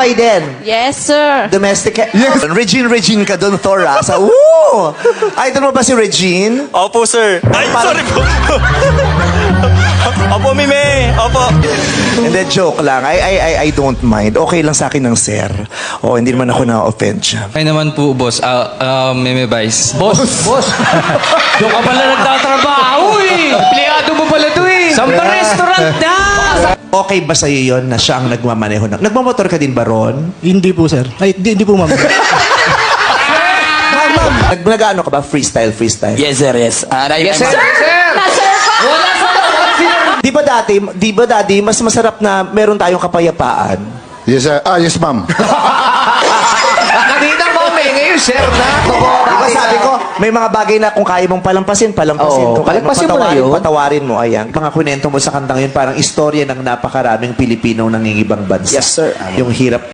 din. Yes, sir. Domestic. Yes. Regine ka doon, Thor, ah. Idol mo ba si Regine? Opo, sir. Ay, sorry po. Opo, Mime. Opo. Hindi, joke lang. I don't mind. Okay lang sa akin ng sir. O, hindi naman ako na-offend siya. Ay naman po, boss. Meme Vice. Boss! Doon ka pala nagtatrabaho eh! Empleyado mo pala to eh! Samba restaurant na! Okay ba sa'yo yun na siya ang nagmamaneho ng... Nagmamotor ka din ba, Ron? Hindi po, sir. Ay, hindi po, ma'am. Nag-ano ka ba? Freestyle? Yes, sir. Yes. Yes, sir! Na-sir pa. Di ba dati, mas masarap na meron tayong kapayapaan? Yes, sir. Yes, ma'am. Kanina ma'am eh, ngayon sir na. Di ba sabi ko, may mga bagay na kung kaya mong palampasin. Oo, Kung kaya mong palagpasin mo na yun. patawarin mo. Ayan. Mga kwento mo sa kantang yun, parang istorya ng napakaraming Pilipinong nangingibang bansa. Yes, sir. Yung hirap